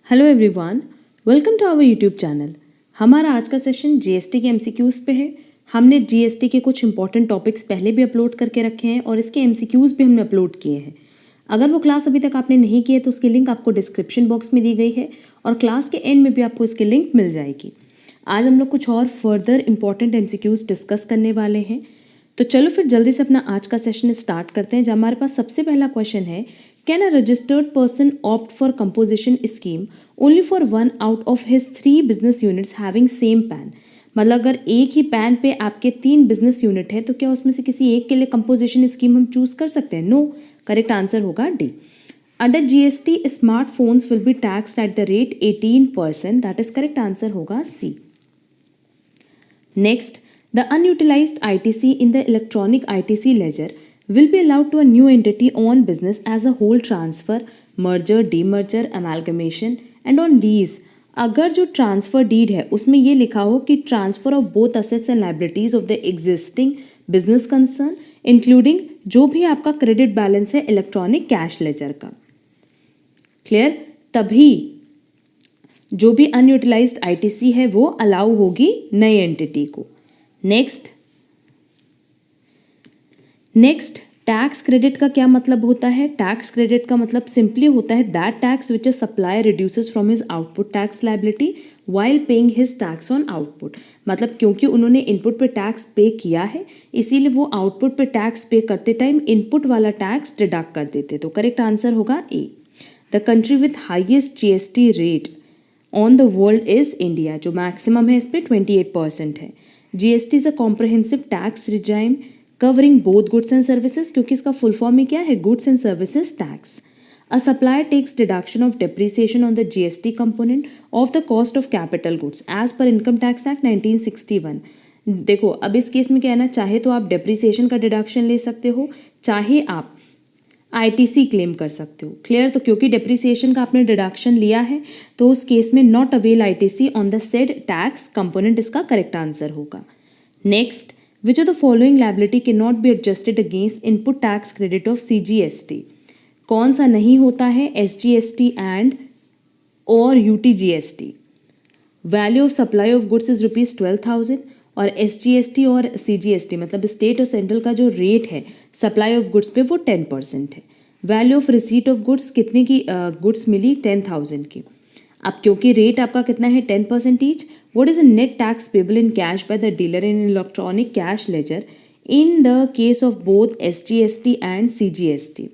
Hello everyone, welcome to our YouTube channel. हमारा आज का सेशन जीएसटी के एमसीक्यूज़ पे है। हमने जीएसटी के कुछ इंपॉर्टेंट टॉपिक्स पहले भी अपलोड करके रखे हैं और इसके एमसीक्यूज़ भी हमने अपलोड किए हैं। अगर वो क्लास अभी तक आपने नहीं की है तो उसकी लिंक आपको डिस्क्रिप्शन बॉक्स में दी गई है और क्लास के एंड में भी आपको इसकी लिंक मिल जाएगी। आज हम लोग कुछ और फर्दर इंपॉर्टेंट एमसीक्यूज़ डिस्कस करने वाले हैं। तो चलो फिर जल्दी से अपना आज का सेशन स्टार्ट करते हैं। जब हमारे पास सबसे पहला क्वेश्चन है, can a registered person opt for composition scheme only for one out of his 3 business units having same pan. मतलब अगर एक ही पैन पे आपके 3 बिजनेस यूनिट है तो क्या उसमें से किसी एक के लिए कंपोजिशन स्कीम हम चूज कर सकते हैं? नो। करेक्ट आंसर होगा D. Under GST smartphones will be taxed eight the rate 18%। That is correct answer होगा सी। Next, the unutilized ITC in the electronic ITC ledger will be allowed to a new entity on business as a whole transfer, merger, demerger, amalgamation and on lease। अगर जो transfer deed है उसमें ये लिखा हो कि transfer of both assets and liabilities of the existing business concern including जो भी आपका क्रेडिट बैलेंस है इलेक्ट्रॉनिक कैश लेजर का। क्लियर? तभी जो भी अनयूटिलाइज्ड आईटीसी है वो अलाउ होगी नई एंटिटी को। नेक्स्ट टैक्स क्रेडिट का क्या मतलब होता है? टैक्स क्रेडिट का मतलब सिंपली होता है that tax which a supplier reduces from his output tax liability while paying his tax on output. मतलब क्योंकि उन्होंने इनपुट पे टैक्स पे किया है इसीलिए वो आउटपुट पे टैक्स पे करते टाइम इनपुट वाला टैक्स डिडक्ट कर देते। तो करेक्ट आंसर होगा A. The country with highest GST rate on the world is India. जो मैक्सिमम है इस पर 28% है। GST is a comprehensive tax regime covering both goods and services, क्योंकि इसका फुल फॉर्म में क्या है? Goods and services tax. A supplier tax deduction of depreciation on the GST component of the cost of capital goods as per income tax act 1961। देखो अब इस case में क्या है ना, चाहे तो आप डेप्रिसिएशन का डिडक्शन ले सकते हो, चाहे आप आईटीसी क्लेम कर सकते हो। क्लियर? तो क्योंकि डेप्रिसिएशन का आपने डिडक्शन लिया है तो उस केस में not avail ITC on the said tax component इसका करेक्ट आंसर होगा। Next, which of the following liability can not be adjusted against input tax credit of CGST? कौन सा नहीं होता है? एसजीएसटी एंड और UTGST. Value of supply of goods is ₹12,000 और SGST और सीजीएसटी मतलब स्टेट और सेंट्रल का जो रेट है सप्लाई ऑफ गुड्स पे वो 10% है। Value of receipt of goods कितने की गुड्स मिली? 10,000 की। अब क्योंकि रेट आपका कितना है 10% each, what is a net tax payable in cash by the dealer in electronic cash ledger in the case of both SGST and CGST?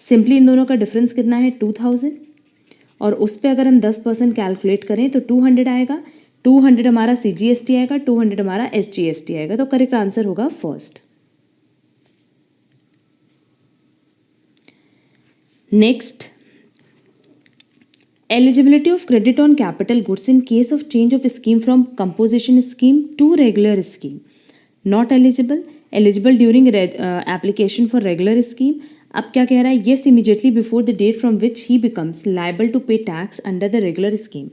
Simply इन दोनों का डिफरेंस कितना है? 2,000 और उस पर अगर हम 10% कैलकुलेट करें तो 200 आएगा। 200 हमारा सीजीएसटी आएगा, 200 हमारा एसजीएसटी आएगा। तो करेक्ट आंसर होगा first. Next, eligibility of credit on capital goods in case of change of scheme from composition scheme to regular scheme. Not eligible, eligible during application for regular scheme. अब क्या कह रहा है? Yes immediately before the date from which he becomes liable to pay tax under the regular scheme.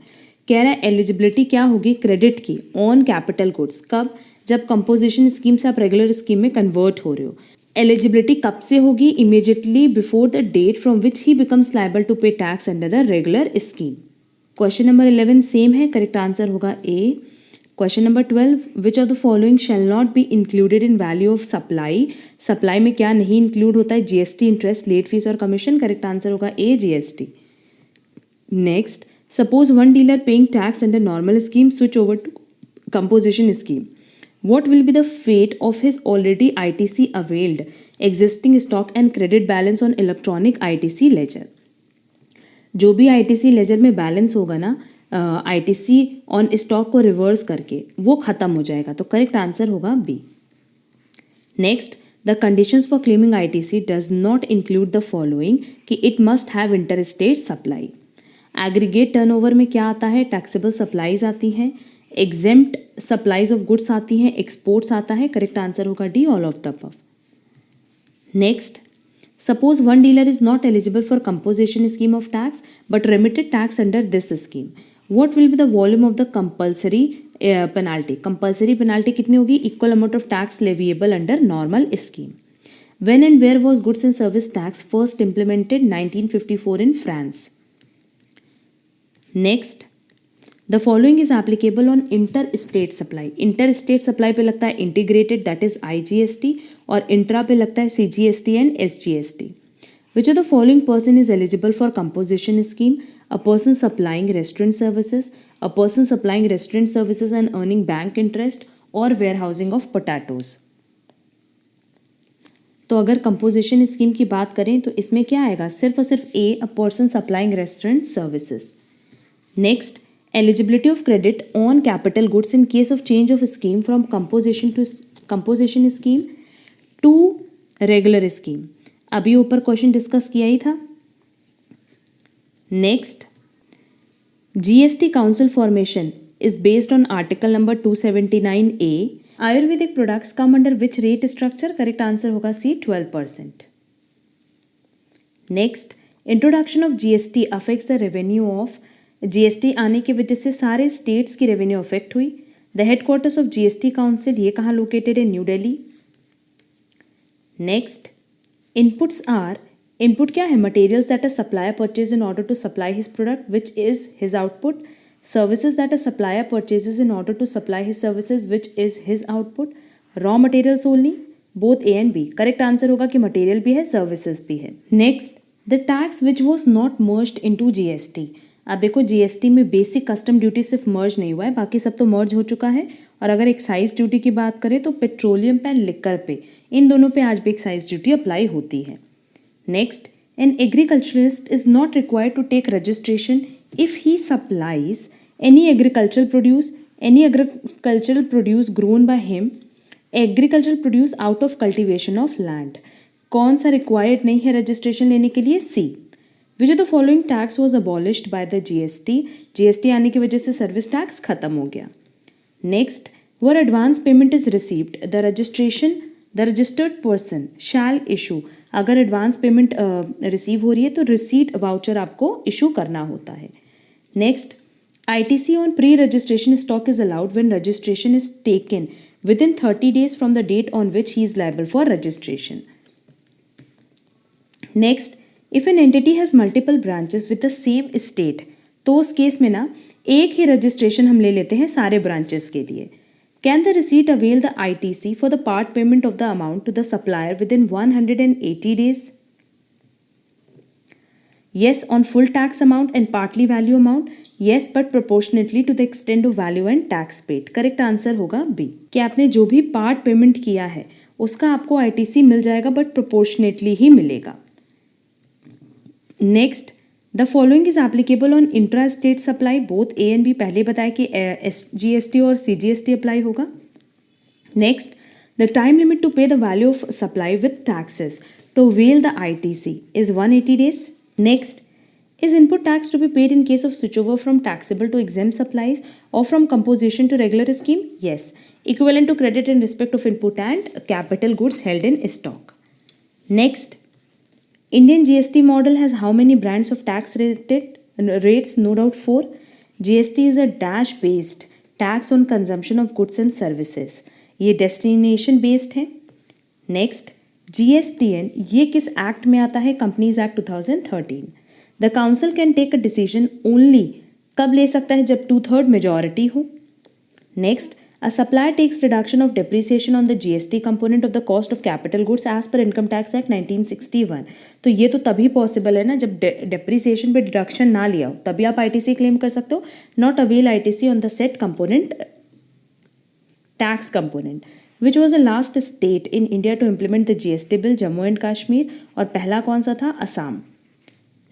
कह रहा है eligibility क्या होगी क्रेडिट की ऑन कैपिटल गुड्स? कब? जब कंपोजिशन स्कीम से आप रेगुलर स्कीम में कन्वर्ट हो रहे हो। एलिजिबिलिटी कब से होगी? Immediately before the date from which he becomes liable to pay tax under the regular scheme. Question number 11 same है, करेक्ट आंसर होगा A. Question number 12, which of the following shall not be included in value of supply? Supply में क्या नहीं include होता है? GST, interest, late fees और commission. Correct answer होगा A, GST. Next, suppose one dealer paying tax under normal scheme switch over to composition scheme, what will be the fate of his already ITC availed existing stock and credit balance on electronic ITC ledger? जो भी ITC laser में balance होगा ना ITC on stock को reverse करके वो खत्म हो जाएगा। तो करेक्ट आंसर होगा B. Next, the conditions for claiming ITC does not include the following कि it must have inter state supply. Aggregate turnover में क्या आता है? टैक्सेबल सप्लाईज आती हैं, एग्जेम्प्ट सप्लाईज ऑफ गुड्स आती हैं, एक्सपोर्ट्स आता है। करेक्ट आंसर होगा D, all of the above. Next, suppose one dealer is not eligible for composition scheme of tax but remitted tax under this scheme, what will be the volume of the compulsory penalty? Compulsory penalty कितनी होगी? Equal amount of tax leviable under normal scheme. When and where was goods and service tax first implemented? 1954 in France. Next, the following is applicable on inter state supply. Inter state supply पे लगता है integrated, that is IGST, और intra पे लगता है CGST and SGST। Which of the following person is eligible for composition scheme? A person supplying restaurant services, a person supplying restaurant services and earning bank interest, और where housing of potatoes. तो अगर composition scheme की बात करें तो इसमें क्या आएगा? सिर्फ और सिर्फ A, a person supplying restaurant services. Next, eligibility of credit on capital goods in case of change of scheme from composition scheme to regular scheme। अभी ऊपर क्वेश्चन डिस्कस किया ही था। Next, GST council formation is based on article number 279A। Ayurvedic products come under which rate structure? Correct answer होगा C, 12%। Next, introduction of GST affects the revenue of. GST आने की वजह से सारे स्टेट्स की रेवेन्यू अफेक्ट हुई। The headquarters of GST council, ये कहाँ लोकेटेड है? New Delhi. Next, inputs are, input क्या है? Materials that a supplier purchase in order to supply his product which is his output. Services that a supplier purchases in order to supply his services which is his output. Raw materials only, both A and B। Correct answer होगा कि material भी है, services भी है। Next, the tax which was not merged into GST। अब देखो GST में basic custom duty सिर्फ मर्ज नहीं हुआ है, बाकी सब तो मर्ज हो चुका है। और अगर एक्साइज ड्यूटी की बात करें तो पेट्रोलियम पे एंड लिकर पे, इन दोनों पे आज भी एक्साइज ड्यूटी अप्लाई होती है। Next, an agriculturist is not required to take registration if he supplies any agricultural produce grown by him, agricultural produce out of cultivation of land. कौन सा रिक्वायर्ड नहीं है रजिस्ट्रेशन लेने के लिए? C। Which of the following tax was abolished by the GST। GST आने की वजह से सर्विस टैक्स खत्म हो गया। Next, were advance payment is received the registered person shall issue. अगर एडवांस पेमेंट रिसीव हो रही है तो रिसीट वाउचर आपको इशू करना होता है। Next, ITC on pre registration stock is allowed when registration is taken within 30 days from the date on which he is liable for registration। Next, if an entity has multiple branches with the same state, तो उस case में ना एक ही registration हम ले लेते हैं सारे ब्रांचेस के लिए। Can the receipt avail the ITC for the part payment of the amount to the supplier within 180 days? Yes, on full tax amount and partly value amount. Yes, but proportionately to the extent of value and tax paid। Correct answer होगा B, कि आपने जो भी part payment किया है उसका आपको ITC मिल जाएगा, बट प्रोपोर्शनेटली ही मिलेगा। Next, the following is applicable on intra state supply, both A and B। पहले बताया कि SGST और CGST अप्लाई होगा। Next, the time limit to pay the value of supply with taxes to avail the ITC is 180 days। Next, is input tax to be paid in case of switchover from taxable to exempt supplies or from composition to regular scheme? Yes, equivalent to credit in respect of input and capital goods held in stock. Next, Indian GST model has how many brands of tax rates? No doubt 4. GST is a dash based tax on consumption of goods and services। ये destination based है। Next, GSTN ये किस act में आता है? Companies act 2013। The council can take a decision only, कब ले सकता है? जब 2/3 मेजॉरिटी हो। Next, a supplier takes reduction of depreciation on the GST component of the cost of capital goods as per income tax act 1961। तो ये तो तभी पॉसिबल है ना जब डेप्रिसिएशन पे डिडक्शन ना लिया हो, तभी आप ITC क्लेम कर सकते हो। Not avail ITC on the set component tax component. Which was the last state in India to implement the GST bill? Jammu and Kashmir. और पहला कौन सा था? Assam.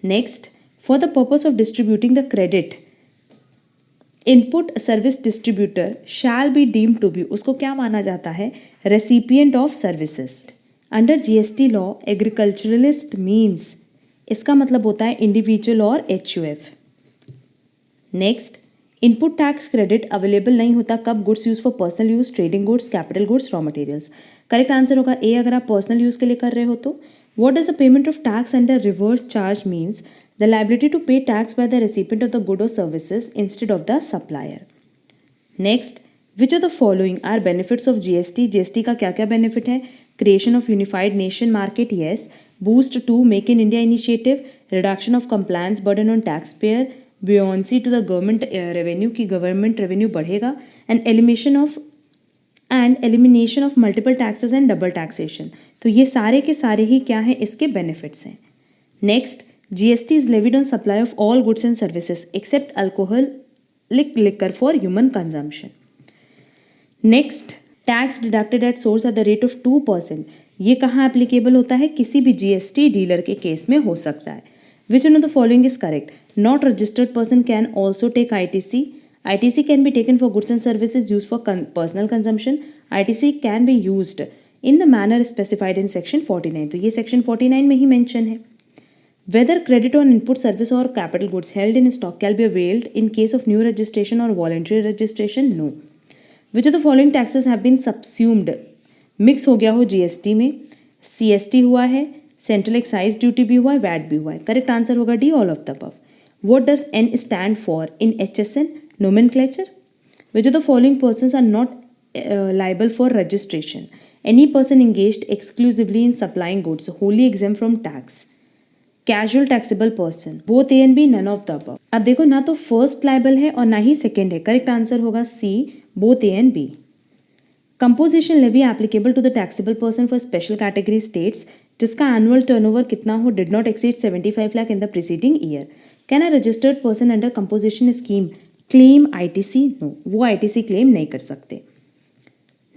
Next, for the purpose of distributing the credit input service distributor shall be deem to be, उसको क्या माना जाता है? Recipient of services. Under GST law agriculturalist means, इसका मतलब होता है इंडिविजुअल और HUF। Next, input tax credit available नहीं होता कब? Goods use for personal use, trading goods, capital goods, raw materials. Correct answer होगा A अगर आप पर्सनल यूज के लिए कर रहे हो तो। What is the payment of tax under reverse charge means? The liability to pay tax by the recipient of the good और services instead of the supplier. Next, which of the following are benefits of GST? GST का क्या क्या benefit है? Creation of unified nation market, yes. Boost to make in India initiative, reduction of compliance burden on tax payer, buoyancy to the government revenue कि government revenue बढ़ेगा, and elimination of multiple taxes and double taxation. तो ये सारे के सारे ही क्या हैं, इसके बेनिफिट्स हैं। Next, GST is levied on supply of all goods and services except alcoholic liquor for human consumption. Next, tax deducted at source at the rate of 2%। ये कहाँ एप्लीकेबल होता है, किसी भी जीएसटी डीलर के केस में हो सकता है। Which one of the following is correct, not registered person can also take ITC। ITC can be taken for goods and services used for personal consumption. ITC can be used in the manner specified in section 49। तो ये section 49 में ही mention है। Whether credit on input service or capital goods held in stock can be availed in case of new registration or voluntary registration? No. Which of the following taxes have been subsumed? Mix हो गया हो GST में, CST हुआ है, central excise duty भी हुआ है, VAT भी हुआ है। करेक्ट आंसर होगा D, all of the above. What does N stand for in HSN nomenclature? Which of the following persons are not liable for registration? Any person engaged exclusively in supplying goods wholly exempt from tax. Casual taxable person. Both A and B, none of the above. अब देखो, ना तो first liable है और ना ही second है। Correct answer होगा C, both A and B. Composition levy applicable to the taxable person for special category states जिसका एनुअल टर्नओवर कितना हो, did not exceed 75 lakh in the preceding year. Can a registered person under composition scheme claim ITC? No, वो ITC claim नहीं कर सकते।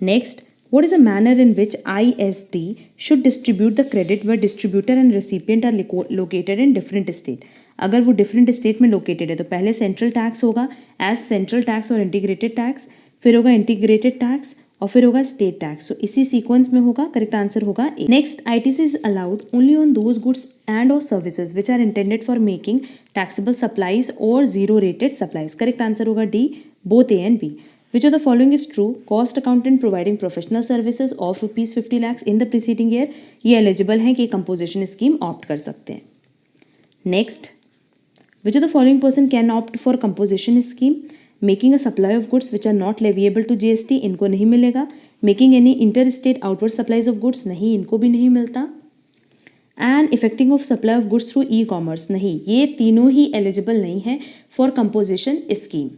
Next, what is the manner in which ISD should distribute the credit where distributor and recipient are located in different state? अगर वो different state में located है तो पहले central tax होगा as central tax और integrated tax, फिर होगा integrated tax और फिर होगा स्टेट टैक्स। तो इसी सीक्वेंस में होगा। करेक्ट आंसर होगा A. Next, ITC is allowed only on those goods and और services which are intended for making taxable supplies और zero rated supplies. Correct answer होगा D, both A and B. Which of the following is true, cost accountant providing professional services of ₹50 lakhs in the preceding year, ये eligible हैं कि composition scheme opt कर सकते हैं। Next, which of the following person can opt for composition scheme, making a supply of goods which are not leviable to GST, इनको नहीं मिलेगा। Making any inter state outward supplies of goods, नहीं, इनको भी नहीं मिलता। And effecting of supply of goods through e-commerce, नहीं, ये तीनों ही एलिजिबल नहीं है फॉर कंपोजिशन स्कीम।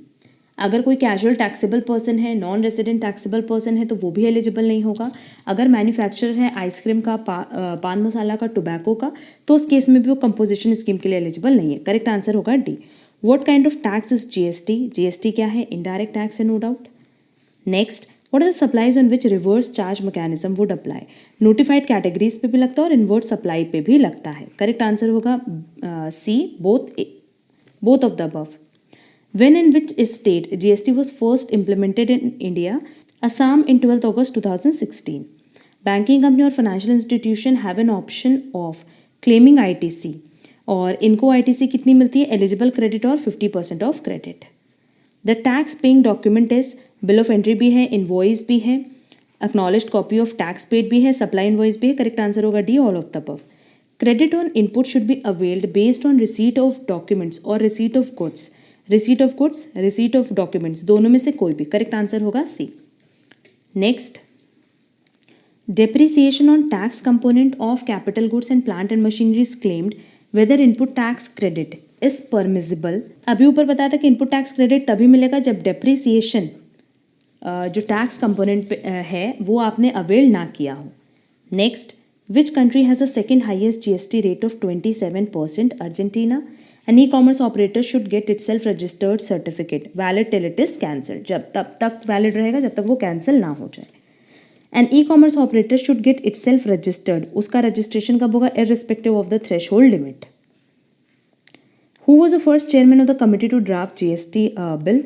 अगर कोई कैजुअल टैक्सेबल पर्सन है, नॉन रेजिडेंट टैक्सेबल पर्सन है तो वो भी एलिजिबल नहीं होगा। अगर मैन्युफैक्चरर है आइसक्रीम का, पान मसाला का, टोबैको का, तो उस केस में भी वो कंपोजिशन स्कीम के लिए एलिजिबल नहीं है। करेक्ट आंसर होगा D. What kind of tax is GST? GST क्या है? Indirect tax है, no doubt. Next, what are the supplies on which reverse charge mechanism would apply? Notified categories पे भी लगता है और inward supply पे भी लगता है। Correct answer होगा C, both of the above. When and which state GST was first implemented in India? Assam in 12th August 2016. Banking company और financial institution have an option of claiming ITC. और इनको ITC कितनी मिलती है? Eligible credit और 50% of credit. The tax paying document is bill of entry भी है, invoice भी है, acknowledged copy of tax paid भी है, सप्लाई इनवॉइस भी है। करेक्ट आंसर होगा D, all of the above. Credit on input should be availed based on receipt of documents और receipt of goods. Receipt of goods, receipt of डॉक्यूमेंट्स, दोनों में से कोई भी। करेक्ट आंसर होगा C. Next, depreciation on tax component of capital goods and plant and machinery is claimed whether input tax credit is permissible. अभी ऊपर बताया था कि इनपुट टैक्स क्रेडिट तभी मिलेगा जब डेप्रिसिएशन जो टैक्स कंपोनेंट है वो आपने अवेल ना किया हो। Next, which country has a second highest GST rate of 27%? Argentina. An e-commerce operator should get itself registered certificate valid till it is cancelled, जब तब तक वैलिड रहेगा जब तक वो कैंसिल ना हो जाए। An e-commerce operator should get itself registered, उसका रजिस्ट्रेशन कब होगा? Irrespective of the threshold limit. Who was the first chairman of the committee to draft GST bill?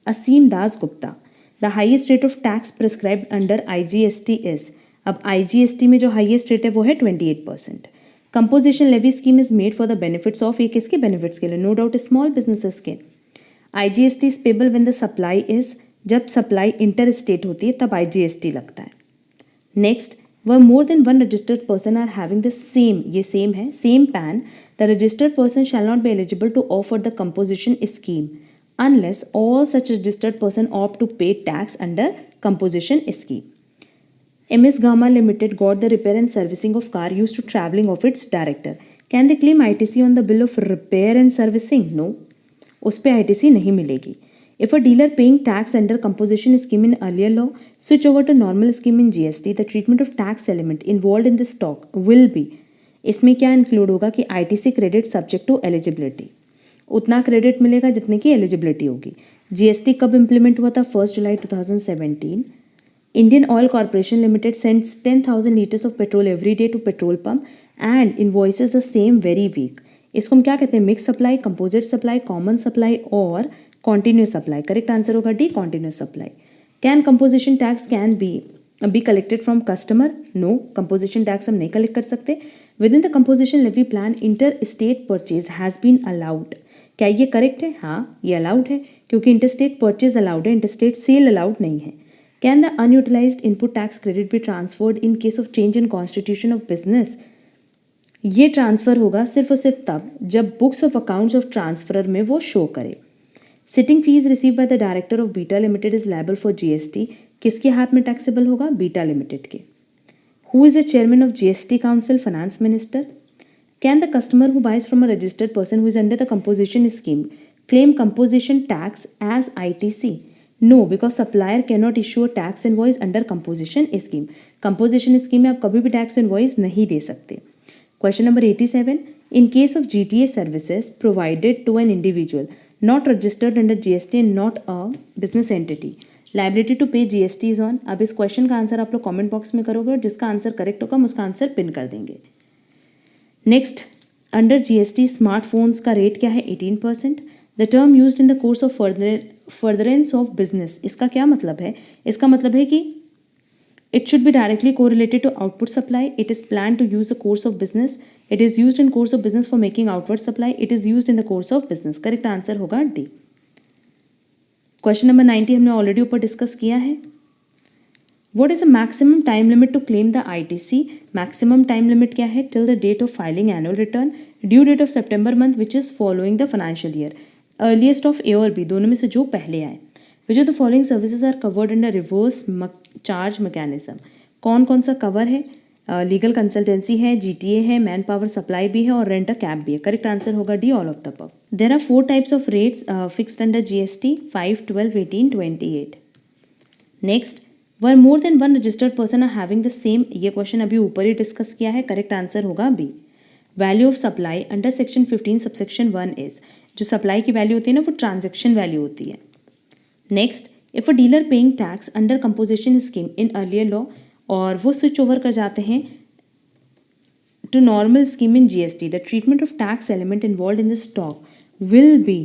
Asim Das Gupta. The highest rate of tax prescribed under IGST is, अब IGST में जो highest rate है वो है 28%। Composition levy scheme is made for the benefits of, ये किसके benefits के लिए? नो डाउट स्मॉल बिजनेसेस के। IGST is payable when the supply is, जब सप्लाई इंटर स्टेट होती है तब IGST लगता है। नेक्स्ट, वह more than one registered person are having the same, ये सेम है, same PAN, the registered person shall not be eligible to offer the composition scheme unless all such registered person opt to pay tax under composition scheme. MS Gamma Limited got the repair and servicing of car used to travelling of its director. Can they claim ITC on the bill of repair and servicing? No. उस पर ITC नहीं मिलेगी. If a dealer paying tax under composition scheme in earlier law switch over to normal scheme in GST, the treatment of tax element involved in the stock will be. इसमें क्या include होगा कि ITC credit subject to eligibility, उतना credit मिलेगा जितने की eligibility होगी. GST कब इम्प्लीमेंट हुआ था? 1 जुलाई 2017. Indian Oil Corporation Limited sends 10,000 liters of petrol every day to petrol pump and invoices the same very week. इसको हम क्या कहते हैं? Mix supply, composite supply, common supply और कॉन्टिन्यूस सप्लाई. करेक्ट आंसर होगा D, continuous supply. Can composition tax can be collected from customer? No, composition tax हम नहीं collect कर सकते. Within the composition levy plan inter state purchase has been allowed. क्या ये correct है? हाँ, ये अलाउड है क्योंकि इंटरस्टेट परचेज अलाउड है, इंटरस्टेट सेल अलाउड नहीं है. Can the unutilised input tax credit be transferred in case of change in constitution of business? ये ट्रांसफ़र होगा सिर्फ और सिर्फ तब जब books of accounts of transferor में वो शो करे. Sitting fees receive by the director of Beta Limited is liable for GST. किसके हाथ में टैक्सेबल होगा? बीटा लिमिटेड के. Who is the chairman of GST council? Finance minister. Can the customer who buys from a registered person who is under the composition scheme claim composition tax as ITC? No, because supplier can not issue a tax invoice under composition scheme. Composition scheme में आप कभी भी tax invoice नहीं दे सकते. Question number 87. In case of GTA services provided to an individual not registered under GST and not a business entity, liability to pay GST is on. अब इस question का answer आप लोग कमेंट बॉक्स में करोगे और जिसका आंसर करेक्ट होगा हम उसका आंसर पिन कर देंगे. नेक्स्ट, अंडर GST स्मार्टफोन्स का रेट क्या है? 18%. The term used in the course of furtherance of business, इसका क्या मतलब है? इसका मतलब है कि it should be directly correlated to output supply. It is planned to use the course of business. It is used in course of business for making outward supply. It is used in the course of business. Correct answer होगा D. Question number 90 हमने already ऊपर discuss किया है. What is the maximum time limit to claim the ITC? Maximum time limit क्या है? Till the date of filing annual return, due date of सितंबर month which is following the financial year. Earliest of A और B, दोनों में से जो पहले आए. Which of the following services are covered under reverse charge mechanism? कौन कौन सा कवर है? लीगल कंसल्टेंसी है, GTA है, मैन पावर सप्लाई भी है और रेंट अ कैब भी है. करेक्ट आंसर होगा D, all of the above. There are 4 types of rates fixed under GST: 5, 12, 18, 28. Next, where more than one registered person are having the same. ये question अभी ऊपर ही डिस्कस किया है. Correct answer होगा B. Value of supply under section 15 subsection 1 is. जो supply की value होती है ना वो ट्रांजेक्शन वैल्यू होती है. Next, if a dealer paying tax under composition scheme in earlier law और वो स्विच ओवर कर जाते हैं to normal scheme in GST, the treatment of tax element involve in the stock will be.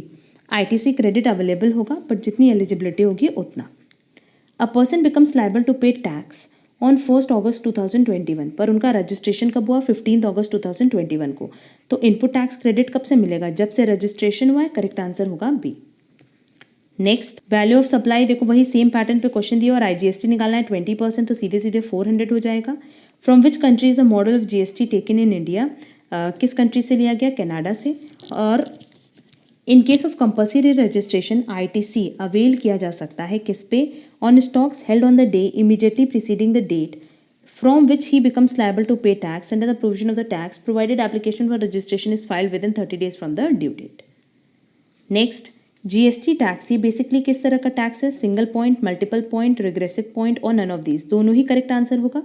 ITC credit available होगा but जितनी eligibility होगी उतना. A person becomes liable to pay tax on 1 August 2021, पर उनका registration कब हुआ? 15 अगस्त 2021 को. तो इनपुट टैक्स क्रेडिट कब से मिलेगा? जब से रजिस्ट्रेशन हुआ है. करेक्ट आंसर होगा B. Next, value of supply, देखो वही सेम पैटर्न पे क्वेश्चन दिया और IGST निकालना है 20%, तो सीधे सीधे 400 हो जाएगा. From which country is a model of GST taken in India? किस कंट्री से लिया गया? कनाडा से. और in case of compulsory registration ITC avail किया जा सकता है किस पे? On stocks held on the day immediately preceding the date from which he becomes liable to pay tax under the provision of the tax provided application for registration is filed within 30 days from the due date. Next, GST tax ये basically किस तरह का tax है? Single point, multiple point, regressive point और none of these. दोनों ही correct answer होगा.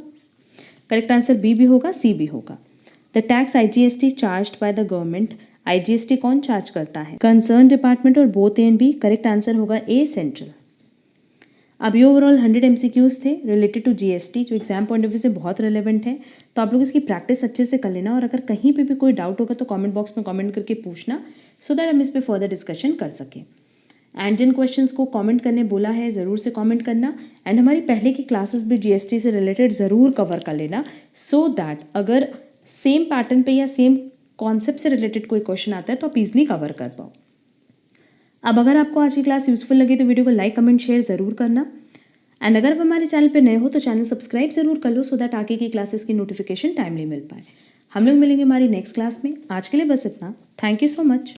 Correct answer B भी होगा, सी भी होगा. The tax IGST charged by the government. IGST कौन चार्ज करता है? कंसर्न डिपार्टमेंट और both A and B. Correct answer होगा ए, सेंट्रल. अब ये ओवरऑल 100 MCQs थे रिलेटेड टू GST जो एग्जाम पॉइंट ऑफ व्यू से बहुत रिलेवेंट है. तो आप लोग इसकी प्रैक्टिस अच्छे से कर लेना और अगर कहीं पे भी कोई डाउट होगा तो कमेंट बॉक्स में कमेंट करके पूछना सो दैट हम इस पर फर्दर डिस्कशन कर सकें. एंड जिन क्वेश्चंस को कमेंट करने बोला है ज़रूर से कमेंट करना. एंड हमारी पहले की क्लासेस भी GST से रिलेटेड ज़रूर कवर कर लेना सो दैट अगर सेम पैटर्न पे या सेम कॉन्सेप्ट से रिलेटेड कोई क्वेश्चन आता है तो आप इजीली कवर कर पाओ. अब अगर आपको आज की क्लास यूजफुल लगी तो वीडियो को लाइक कमेंट शेयर ज़रूर करना. एंड अगर आप हमारे चैनल पे नए हो तो चैनल सब्सक्राइब ज़रूर कर लो सो दैट आगे की क्लासेस की नोटिफिकेशन टाइमली मिल पाए. हम लोग मिलेंगे हमारी नेक्स्ट क्लास में. आज के लिए बस इतना. Thank you so much.